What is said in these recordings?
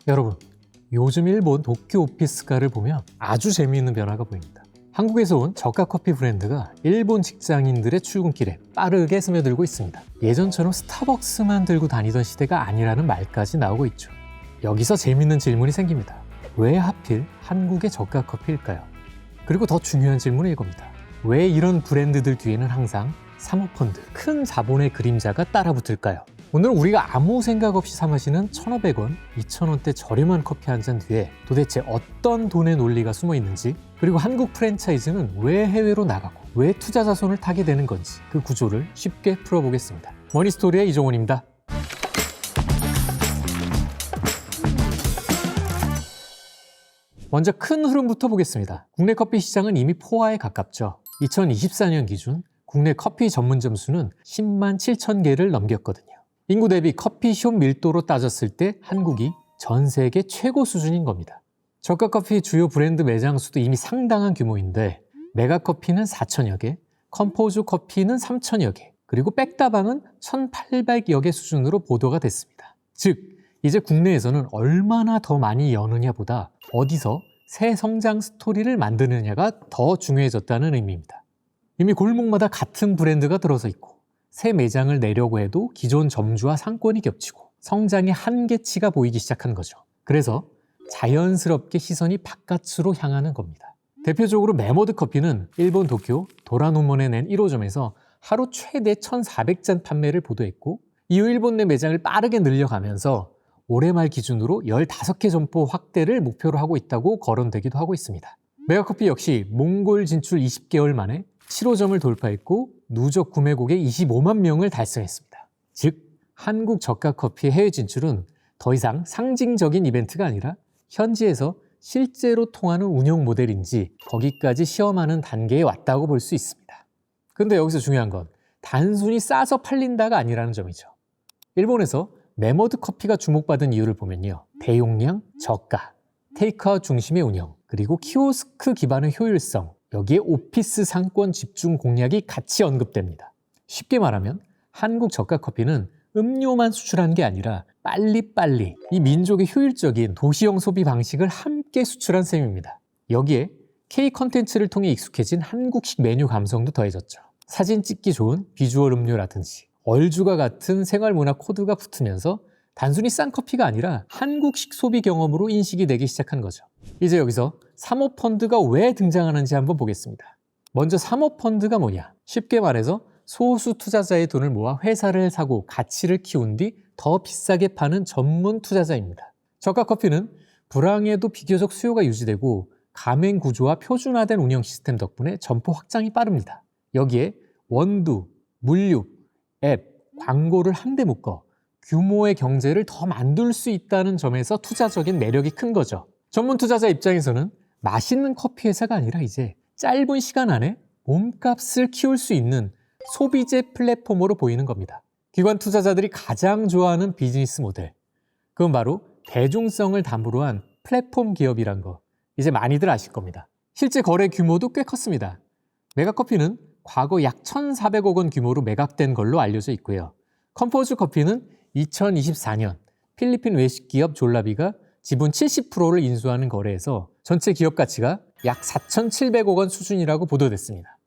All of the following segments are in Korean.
여러분, 요즘 일본 도쿄 오피스가를 보면 아주 재미있는 변화가 보입니다. 한국에서 온 저가 커피 브랜드가 일본 직장인들의 출근길에 빠르게 스며들고 있습니다. 예전처럼 스타벅스만 들고 다니던 시대가 아니라는 말까지 나오고 있죠. 여기서 재미있는 질문이 생깁니다. 왜 하필 한국의 저가 커피일까요? 그리고 더 중요한 질문은 이겁니다. 왜 이런 브랜드들 뒤에는 항상 사모펀드, 큰 자본의 그림자가 따라붙을까요? 오늘 우리가 아무 생각 없이 사 마시는 1,500원, 2,000원대 저렴한 커피 한 잔 뒤에 도대체 어떤 돈의 논리가 숨어 있는지, 그리고 한국 프랜차이즈는 왜 해외로 나가고 왜 투자자 손을 타게 되는 건지 그 구조를 쉽게 풀어보겠습니다. 머니스토리의 이종원입니다. 먼저 큰 흐름부터 보겠습니다. 국내 커피 시장은 이미 포화에 가깝죠. 2024년 기준 국내 커피 전문점 수는 10만 7천 개를 넘겼거든요. 인구 대비 커피숍 밀도로 따졌을 때 한국이 전 세계 최고 수준인 겁니다. 저가 커피 주요 브랜드 매장 수도 이미 상당한 규모인데 메가커피는 4천여 개, 컴포즈 커피는 3천여 개, 그리고 백다방은 1,800여 개 수준으로 보도가 됐습니다. 즉, 이제 국내에서는 얼마나 더 많이 여느냐 보다 어디서 새 성장 스토리를 만드느냐가 더 중요해졌다는 의미입니다. 이미 골목마다 같은 브랜드가 들어서 있고 새 매장을 내려고 해도 기존 점주와 상권이 겹치고 성장의 한계치가 보이기 시작한 거죠. 그래서 자연스럽게 시선이 바깥으로 향하는 겁니다. 대표적으로 메모드 커피는 일본 도쿄 도라노몬에 낸 1호점에서 하루 최대 1,400잔 판매를 보도했고 이후 일본 내 매장을 빠르게 늘려가면서 올해 말 기준으로 15개 점포 확대를 목표로 하고 있다고 거론되기도 하고 있습니다. 메가커피 역시 몽골 진출 20개월 만에 7호점을 돌파했고 누적 구매 고객 25만 명을 달성했습니다. 즉, 한국 저가 커피의 해외 진출은 더 이상 상징적인 이벤트가 아니라 현지에서 실제로 통하는 운영 모델인지 거기까지 시험하는 단계에 왔다고 볼 수 있습니다. 그런데 여기서 중요한 건 단순히 싸서 팔린다가 아니라는 점이죠. 일본에서 메모드 커피가 주목받은 이유를 보면요. 대용량, 저가, 테이크아웃 중심의 운영, 그리고 키오스크 기반의 효율성, 여기에 오피스 상권 집중 공략이 같이 언급됩니다. 쉽게 말하면 한국 저가 커피는 음료만 수출한 게 아니라 빨리빨리 이 민족의 효율적인 도시형 소비 방식을 함께 수출한 셈입니다. 여기에 K 컨텐츠를 통해 익숙해진 한국식 메뉴 감성도 더해졌죠. 사진 찍기 좋은 비주얼 음료라든지 얼죽과 같은 생활문화 코드가 붙으면서 단순히 싼 커피가 아니라 한국식 소비 경험으로 인식이 되기 시작한 거죠. 이제 여기서 사모펀드가 왜 등장하는지 한번 보겠습니다. 먼저 사모펀드가 뭐냐? 쉽게 말해서 소수 투자자의 돈을 모아 회사를 사고 가치를 키운 뒤 더 비싸게 파는 전문 투자자입니다. 저가 커피는 불황에도 비교적 수요가 유지되고 가맹 구조와 표준화된 운영 시스템 덕분에 점포 확장이 빠릅니다. 여기에 원두, 물류, 앱, 광고를 한데 묶어 규모의 경제를 더 만들 수 있다는 점에서 투자적인 매력이 큰 거죠. 전문 투자자 입장에서는 맛있는 커피 회사가 아니라 이제 짧은 시간 안에 몸값을 키울 수 있는 소비재 플랫폼으로 보이는 겁니다. 기관 투자자들이 가장 좋아하는 비즈니스 모델, 그건 바로 대중성을 담으로 한 플랫폼 기업이란 거 이제 많이들 아실 겁니다. 실제 거래 규모도 꽤 컸습니다. 메가커피는 과거 약 1,400억 원 규모로 매각된 걸로 알려져 있고요. 컴포즈 커피는 2024년 필리핀 외식 기업 졸라비가 지분 70%를 인수하는 거래에서 전체 기업 가치가 약 4,700억 원 수준이라고 보도됐습니다.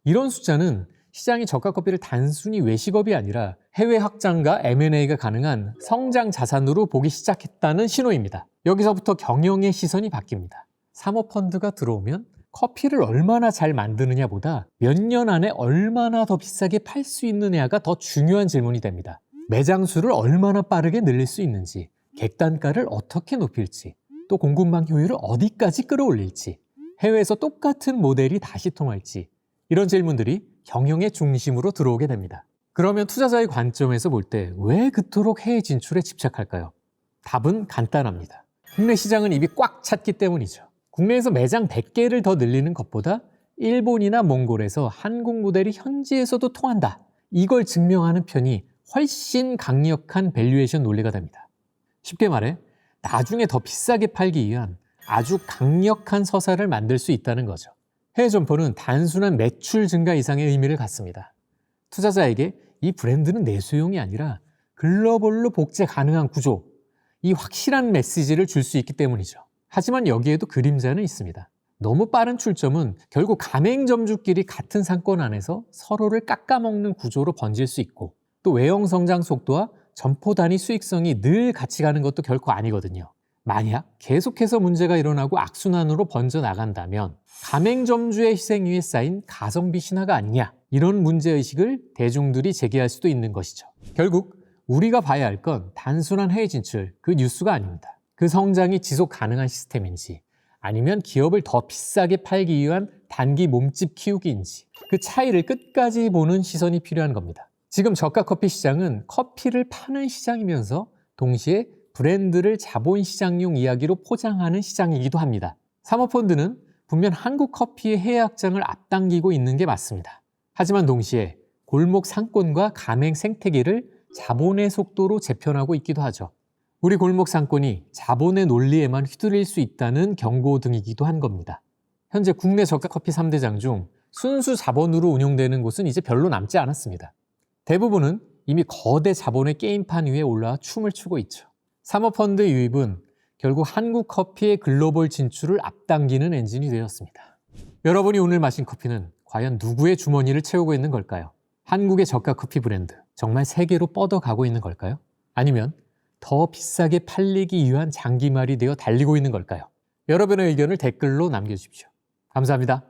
이런 숫자는 시장이 저가 커피를 단순히 외식업이 아니라 해외 확장과 M&A가 가능한 성장 자산으로 보기 시작했다는 신호입니다. 여기서부터 경영의 시선이 바뀝니다. 사모펀드가 들어오면 커피를 얼마나 잘 만드느냐보다 몇 년 안에 얼마나 더 비싸게 팔 수 있느냐가 더 중요한 질문이 됩니다. 매장 수를 얼마나 빠르게 늘릴 수 있는지, 객단가를 어떻게 높일지, 또 공급망 효율을 어디까지 끌어올릴지, 해외에서 똑같은 모델이 다시 통할지, 이런 질문들이 경영의 중심으로 들어오게 됩니다. 그러면 투자자의 관점에서 볼 때 왜 그토록 해외 진출에 집착할까요? 답은 간단합니다. 국내 시장은 입이 꽉 찼기 때문이죠. 국내에서 매장 100개를 더 늘리는 것보다 일본이나 몽골에서 한국 모델이 현지에서도 통한다. 이걸 증명하는 편이 훨씬 강력한 밸류에이션 논리가 됩니다. 쉽게 말해 나중에 더 비싸게 팔기 위한 아주 강력한 서사를 만들 수 있다는 거죠. 해외 점포는 단순한 매출 증가 이상의 의미를 갖습니다. 투자자에게 이 브랜드는 내수용이 아니라 글로벌로 복제 가능한 구조, 이 확실한 메시지를 줄 수 있기 때문이죠. 하지만 여기에도 그림자는 있습니다. 너무 빠른 출점은 결국 가맹점주끼리 같은 상권 안에서 서로를 깎아먹는 구조로 번질 수 있고, 또 외형 성장 속도와 점포 단위 수익성이 늘 같이 가는 것도 결코 아니거든요. 만약 계속해서 문제가 일어나고 악순환으로 번져 나간다면 가맹점주의 희생 위에 쌓인 가성비 신화가 아니냐, 이런 문제의식을 대중들이 제기할 수도 있는 것이죠. 결국 우리가 봐야 할 건 단순한 해외 진출, 그 뉴스가 아닙니다. 그 성장이 지속 가능한 시스템인지, 아니면 기업을 더 비싸게 팔기 위한 단기 몸집 키우기인지, 그 차이를 끝까지 보는 시선이 필요한 겁니다. 지금 저가 커피 시장은 커피를 파는 시장이면서 동시에 브랜드를 자본시장용 이야기로 포장하는 시장이기도 합니다. 사모펀드는 분명 한국 커피의 해외 확장을 앞당기고 있는 게 맞습니다. 하지만 동시에 골목 상권과 가맹 생태계를 자본의 속도로 재편하고 있기도 하죠. 우리 골목 상권이 자본의 논리에만 휘둘릴 수 있다는 경고등이기도 한 겁니다. 현재 국내 저가 커피 3대장 중 순수 자본으로 운영되는 곳은 이제 별로 남지 않았습니다. 대부분은 이미 거대 자본의 게임판 위에 올라와 춤을 추고 있죠. 사모펀드 유입은 결국 한국 커피의 글로벌 진출을 앞당기는 엔진이 되었습니다. 여러분이 오늘 마신 커피는 과연 누구의 주머니를 채우고 있는 걸까요? 한국의 저가 커피 브랜드, 정말 세계로 뻗어가고 있는 걸까요? 아니면 더 비싸게 팔리기 위한 장기말이 되어 달리고 있는 걸까요? 여러분의 의견을 댓글로 남겨주십시오. 감사합니다.